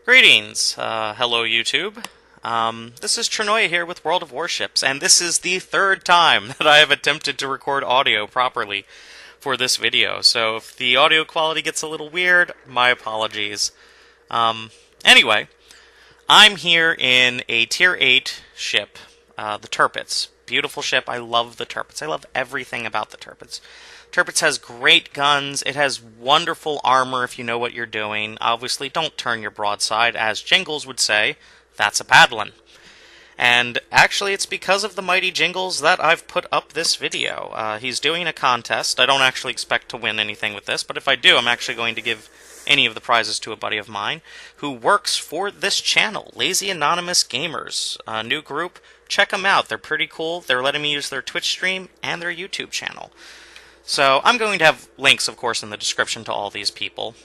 Greetings, hello YouTube. This is Trinoia here with World of Warships, and this is the third time that I have attempted to record audio properly for this video, so if the audio quality gets a little weird, my apologies. Anyway, I'm here in a Tier 8 ship, the Derpitz. Beautiful ship, I love the Derpitz. I love everything about the Derpitz. Derpitz has great guns, it has wonderful armor if you know what you're doing. Obviously, don't turn your broadside, as Jingles would say, that's a paddlin'. And actually, it's because of the Mighty Jingles that I've put up this video. He's doing a contest. I don't actually expect to win anything with this, but if I do, I'm actually going to give any of the prizes to a buddy of mine who works for this channel, Lazy Anonymous Gamers. A new group, check them out. They're pretty cool. They're letting me use their Twitch stream and their YouTube channel. So, I'm going to have links, of course, in the description to all these people.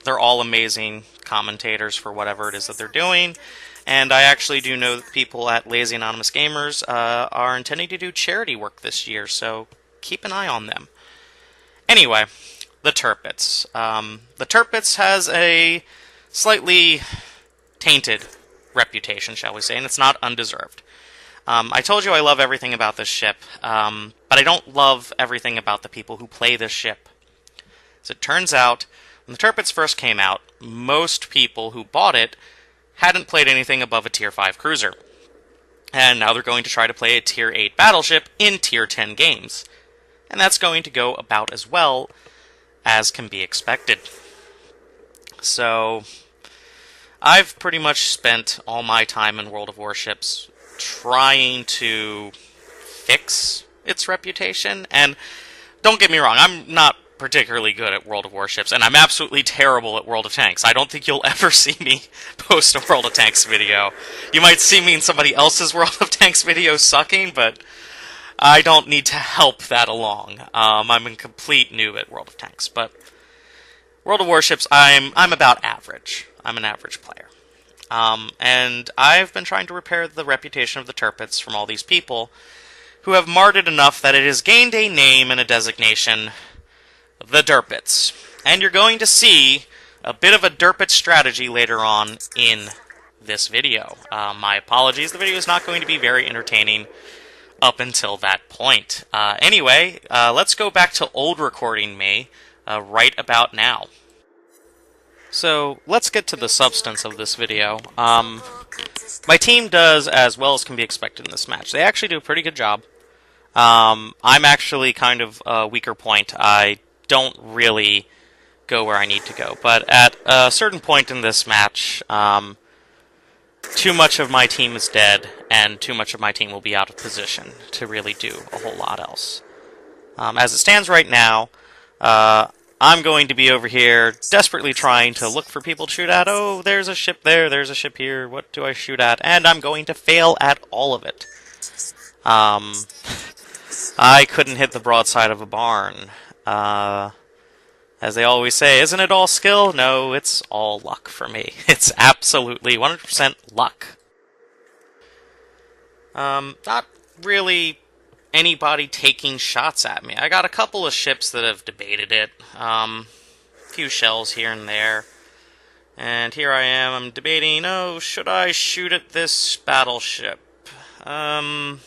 They're all amazing commentators for whatever it is that they're doing, and I actually do know that people at Lazy Anonymous Gamers are intending to do charity work this year, so keep an eye on them. Anyway, the Derpitz. The Derpitz has a slightly tainted reputation, shall we say, and it's not undeserved. I told you I love everything about this ship, but I don't love everything about the people who play this ship. As it turns out, when the Derpitz first came out, most people who bought it hadn't played anything above a Tier 5 cruiser. And now they're going to try to play a Tier 8 battleship in Tier 10 games. And that's going to go about as well as can be expected. So, I've pretty much spent all my time in World of Warships trying to fix its reputation, and don't get me wrong, I'm not particularly good at World of Warships, and I'm absolutely terrible at World of Tanks. I don't think you'll ever see me post a World of Tanks video. You might see me in somebody else's World of Tanks video sucking, but I don't need to help that along. I'm a complete noob at World of Tanks, but World of Warships, I'm about average. I'm an average player. And I've been trying to repair the reputation of the Derpitz from all these people who have marred it enough that it has gained a name and a designation, the Derpitz. And you're going to see a bit of a Derpitz strategy later on in this video. My apologies, the video is not going to be very entertaining up until that point. Anyway, let's go back to old recording me right about now. So, let's get to the substance of this video. My team does as well as can be expected in this match. They actually do a pretty good job. I'm actually kind of a weaker point. I don't really go where I need to go. But at a certain point in this match, too much of my team is dead, and too much of my team will be out of position to really do a whole lot else. As it stands right now, I'm going to be over here desperately trying to look for people to shoot at. Oh, there's a ship there, there's a ship here, what do I shoot at? And I'm going to fail at all of it. I couldn't hit the broadside of a barn. As they always say, isn't it all skill? No, it's all luck for me. It's absolutely 100% luck. Not really anybody taking shots at me. I got a couple of ships that have debated it. Few shells here and there. And here I am, I'm debating, oh, should I shoot at this battleship? Yeah,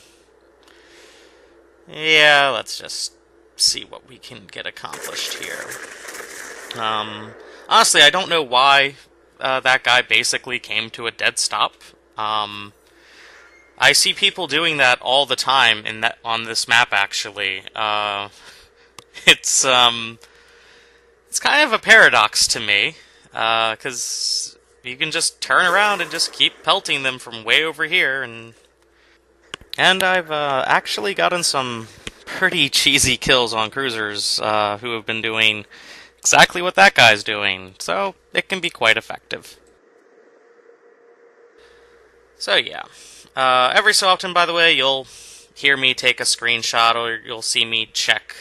let's just see what we can get accomplished here. Honestly, I don't know why that guy basically came to a dead stop. I see people doing that all the time on this map, actually. It's kind of a paradox to me, because you can just turn around and just keep pelting them from way over here, and I've actually gotten some pretty cheesy kills on cruisers who have been doing exactly what that guy's doing, so it can be quite effective. So yeah. Every so often, by the way, you'll hear me take a screenshot or you'll see me check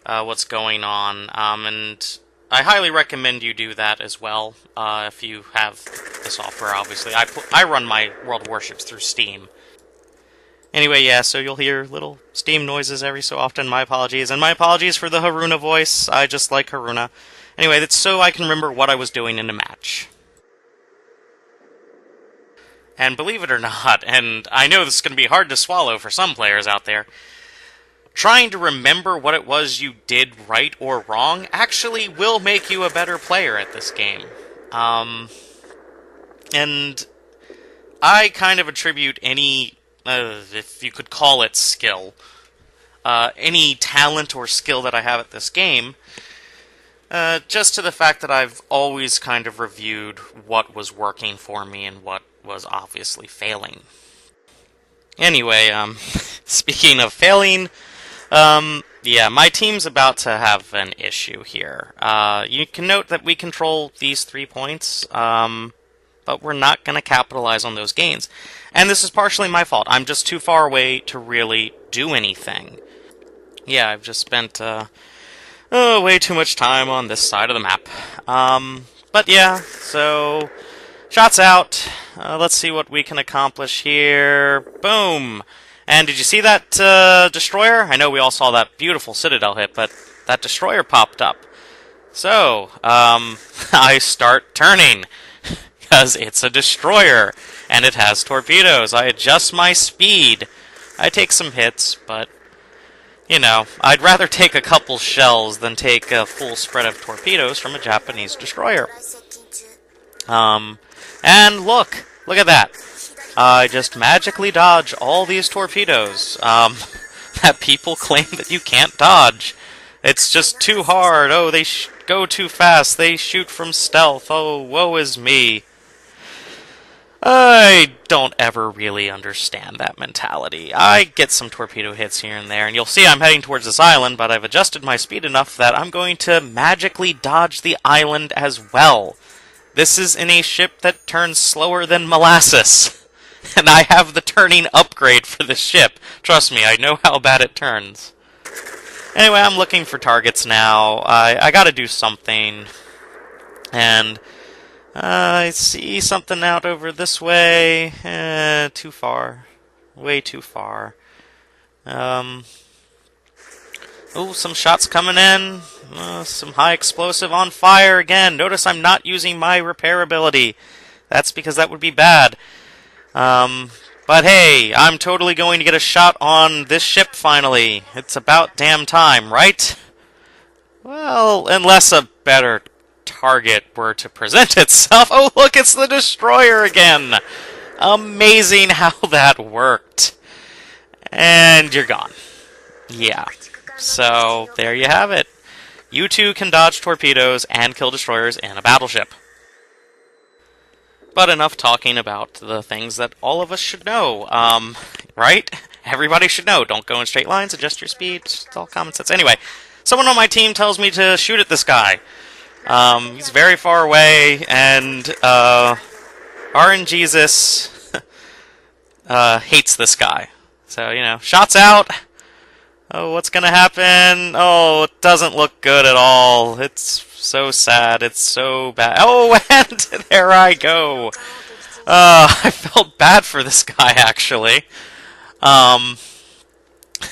what's going on, and I highly recommend you do that as well, if you have the software, obviously. I run my World of Warships through Steam. Anyway, yeah, so you'll hear little Steam noises every so often, my apologies, and my apologies for the Haruna voice, I just like Haruna. Anyway, that's so I can remember what I was doing in a match. And believe it or not, and I know this is going to be hard to swallow for some players out there, trying to remember what it was you did right or wrong actually will make you a better player at this game. And I kind of attribute any, if you could call it skill, any talent or skill that I have at this game, just to the fact that I've always kind of reviewed what was working for me and what was obviously failing. Anyway, speaking of failing, yeah, my team's about to have an issue here. You can note that we control these 3 points, but we're not going to capitalize on those gains. And this is partially my fault. I'm just too far away to really do anything. Yeah, I've just spent way too much time on this side of the map. But yeah, so shots out. Let's see what we can accomplish here. Boom! And did you see that destroyer? I know we all saw that beautiful Citadel hit, but that destroyer popped up. So, I start turning, because it's a destroyer, and it has torpedoes. I adjust my speed. I take some hits, but, you know, I'd rather take a couple shells than take a full spread of torpedoes from a Japanese destroyer. And look at that. I just magically dodge all these torpedoes that people claim that you can't dodge. It's just too hard. Oh, they go too fast. They shoot from stealth. Oh, woe is me. I don't ever really understand that mentality. I get some torpedo hits here and there, and you'll see I'm heading towards this island, but I've adjusted my speed enough that I'm going to magically dodge the island as well. This is in a ship that turns slower than molasses. And I have the turning upgrade for this ship. Trust me, I know how bad it turns. Anyway, I'm looking for targets now. I gotta do something. And I see something out over this way. Too far. Way too far. Oh, some shots coming in. Some high explosive on fire again. Notice I'm not using my repair ability. That's because that would be bad. But hey, I'm totally going to get a shot on this ship finally. It's about damn time, right? Well, unless a better target were to present itself. Oh, look, it's the destroyer again! Amazing how that worked. And you're gone. Yeah. So, there you have it. You two can dodge torpedoes and kill destroyers in a battleship. But enough talking about the things that all of us should know. Right? Everybody should know. Don't go in straight lines, adjust your speed. It's all common sense. Anyway, someone on my team tells me to shoot at this guy. He's very far away, and RNGesus hates this guy. So, you know, shots out. Oh, what's gonna happen? Oh, it doesn't look good at all. It's so sad. It's so bad. Oh, and there I go. I felt bad for this guy, actually.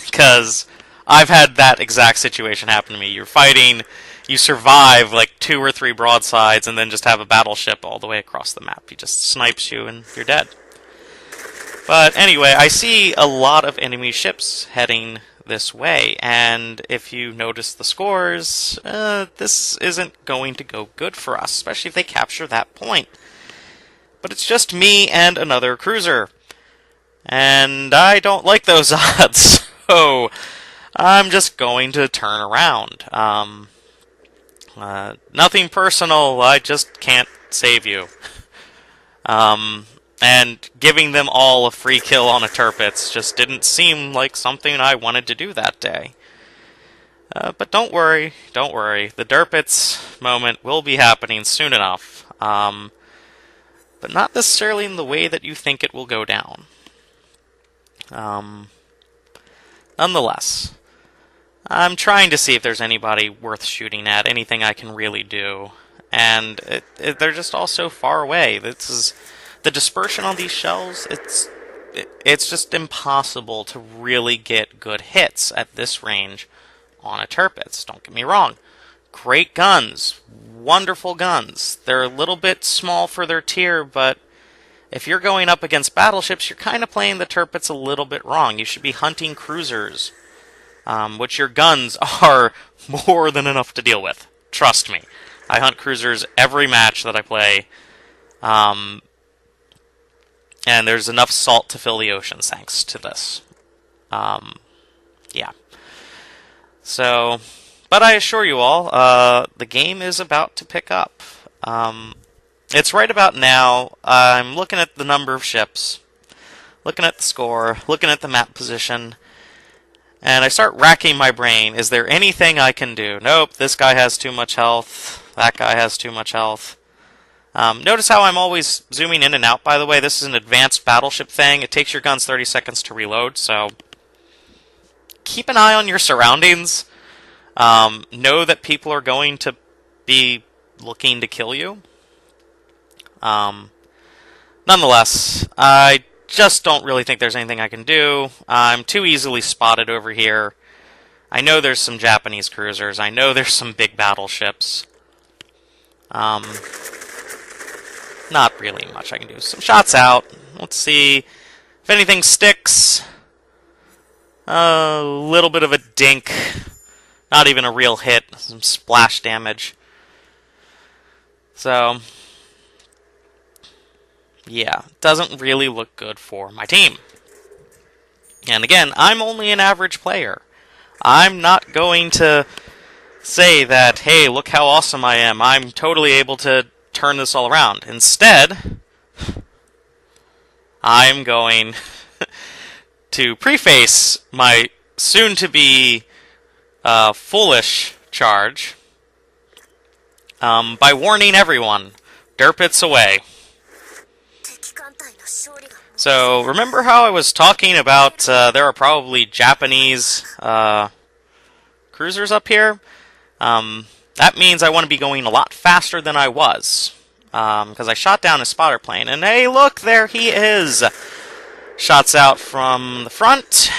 Because I've had that exact situation happen to me. You're fighting, you survive like 2 or 3 broadsides, and then just have a battleship all the way across the map. He just snipes you, and you're dead. But anyway, I see a lot of enemy ships heading this way, and if you notice the scores, this isn't going to go good for us, especially if they capture that point. But it's just me and another cruiser, and I don't like those odds, so I'm just going to turn around. Nothing personal, I just can't save you. And giving them all a free kill on a Derpitz just didn't seem like something I wanted to do that day. But don't worry, don't worry. The Derpitz moment will be happening soon enough. But not necessarily in the way that you think it will go down. Nonetheless, I'm trying to see if there's anybody worth shooting at, anything I can really do. And they're just all so far away. This is... The dispersion on these shells, it's just impossible to really get good hits at this range on a Derpitz. Don't get me wrong. Great guns. Wonderful guns. They're a little bit small for their tier, but if you're going up against battleships, you're kind of playing the Derpitz a little bit wrong. You should be hunting cruisers, which your guns are more than enough to deal with. Trust me. I hunt cruisers every match that I play, and there's enough salt to fill the oceans thanks to this. Yeah. So, but I assure you all, the game is about to pick up. It's right about now. I'm looking at the number of ships, looking at the score, looking at the map position, and I start racking my brain. Is there anything I can do? Nope, this guy has too much health. That guy has too much health. Notice how I'm always zooming in and out, by the way. This is an advanced battleship thing. It takes your guns 30 seconds to reload, so keep an eye on your surroundings. Know that people are going to be looking to kill you. Nonetheless, I just don't really think there's anything I can do. I'm too easily spotted over here. I know there's some Japanese cruisers. I know there's some big battleships. Not really much I can do. Some shots out. Let's see if anything sticks. A little bit of a dink. Not even a real hit. Some splash damage. So, yeah, doesn't really look good for my team. And again, I'm only an average player. I'm not going to say that, hey, look how awesome I am. I'm totally able to turn this all around. Instead, I'm going to preface my soon-to-be foolish charge by warning everyone, Derpitz away. So, remember how I was talking about there are probably Japanese cruisers up here? That means I want to be going a lot faster than I was. Because I shot down a spotter plane, and hey, look, there he is! Shots out from the front,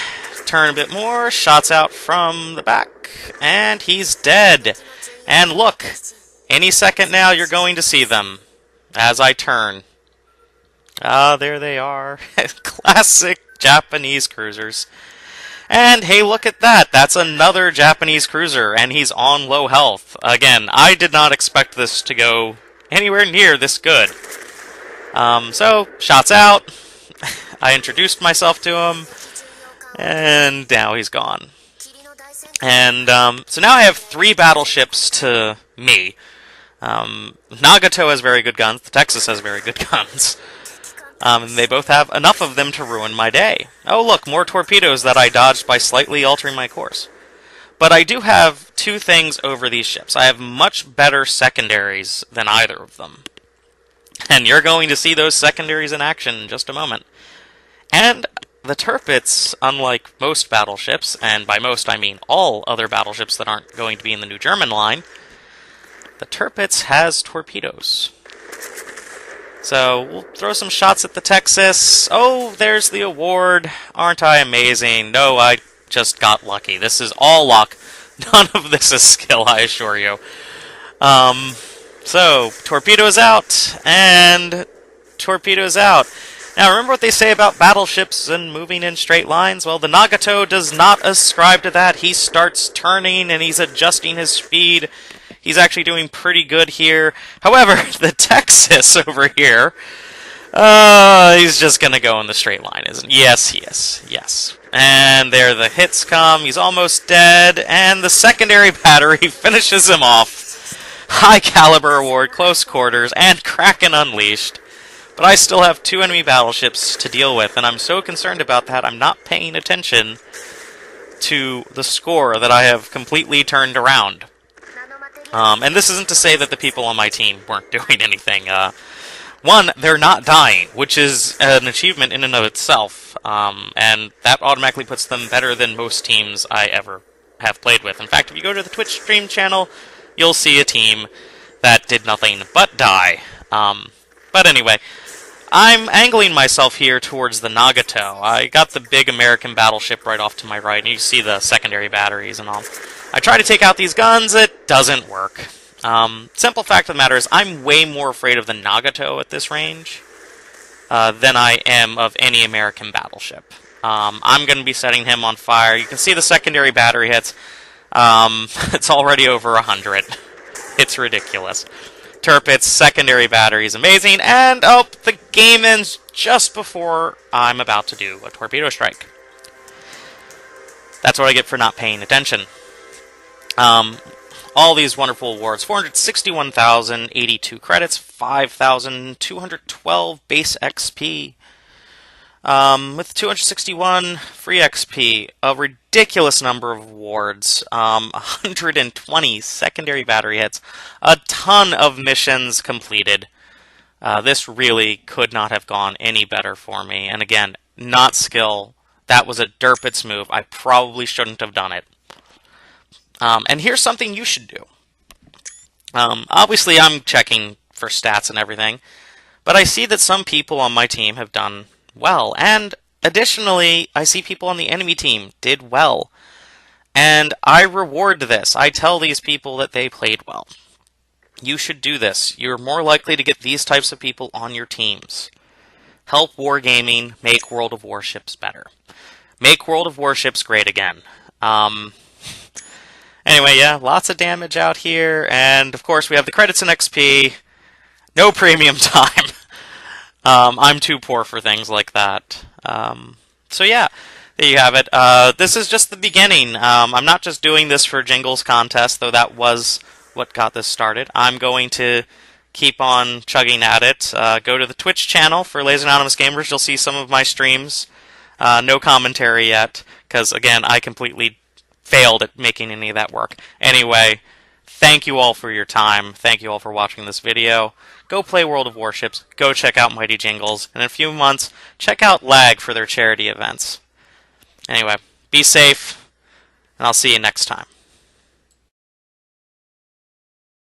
turn a bit more, shots out from the back, and he's dead. And look, any second now you're going to see them as I turn. Ah, there they are. Classic Japanese cruisers. And hey, look at that. That's another Japanese cruiser, and he's on low health. Again, I did not expect this to go anywhere near this good. So, shots out. I introduced myself to him, and now he's gone. And so now I have 3 battleships to me. Nagato has very good guns. The Texas has very good guns. They both have enough of them to ruin my day. Oh, look, more torpedoes that I dodged by slightly altering my course. But I do have 2 things over these ships. I have much better secondaries than either of them. And you're going to see those secondaries in action in just a moment. And the Derpitz, unlike most battleships, and by most I mean all other battleships that aren't going to be in the new German line, the Derpitz has torpedoes. So, we'll throw some shots at the Texas. Oh, there's the award. Aren't I amazing? No, I just got lucky. This is all luck. None of this is skill, I assure you. So, torpedoes out, and torpedoes out. Now, remember what they say about battleships and moving in straight lines? Well, the Nagato does not ascribe to that. He starts turning, and he's adjusting his speed. He's actually doing pretty good here. However, the Texas over here, he's just going to go in the straight line, isn't he? Yes, he is. Yes. And there the hits come. He's almost dead. And the secondary battery finishes him off. High caliber award, close quarters, and Kraken unleashed. But I still have 2 enemy battleships to deal with, and I'm so concerned about that, I'm not paying attention to the score that I have completely turned around. And this isn't to say that the people on my team weren't doing anything. One, they're not dying, which is an achievement in and of itself, and that automatically puts them better than most teams I ever have played with. In fact, if you go to the Twitch stream channel, you'll see a team that did nothing but die. But anyway, I'm angling myself here towards the Nagato. I got the big American battleship right off to my right, and you see the secondary batteries and all. I try to take out these guns, it doesn't work. Simple fact of the matter is, I'm way more afraid of the Nagato at this range than I am of any American battleship. I'm going to be setting him on fire. You can see the secondary battery hits. It's already over 100. It's ridiculous. Derpitz secondary battery is amazing, and oh, the game ends just before I'm about to do a torpedo strike. That's what I get for not paying attention. All these wonderful awards: 461,082 credits, 5,212 base XP, with 261 free XP, a ridiculous number of awards, 120 secondary battery hits, a ton of missions completed. This really could not have gone any better for me. And again, not skill. That was a Derpitz move. I probably shouldn't have done it. And here's something you should do. Obviously, I'm checking for stats and everything, but I see that some people on my team have done well, and additionally, I see people on the enemy team did well, and I reward this. I tell these people that they played well. You should do this. You're more likely to get these types of people on your teams. Help wargaming make World of Warships better. Make World of Warships great again. Anyway, yeah, lots of damage out here, and of course we have the credits and XP. No premium time. I'm too poor for things like that. So yeah, there you have it. This is just the beginning. I'm not just doing this for Jingles contest, though that was what got this started. I'm going to keep on chugging at it. Go to the Twitch channel for Lazy Anonymous Gamers. You'll see some of my streams. No commentary yet, because again, I completely failed at making any of that work. Anyway, thank you all for your time. Thank you all for watching this video. Go play World of Warships. Go check out Mighty Jingles. And in a few months, check out L.A.G for their charity events. Anyway, be safe, and I'll see you next time.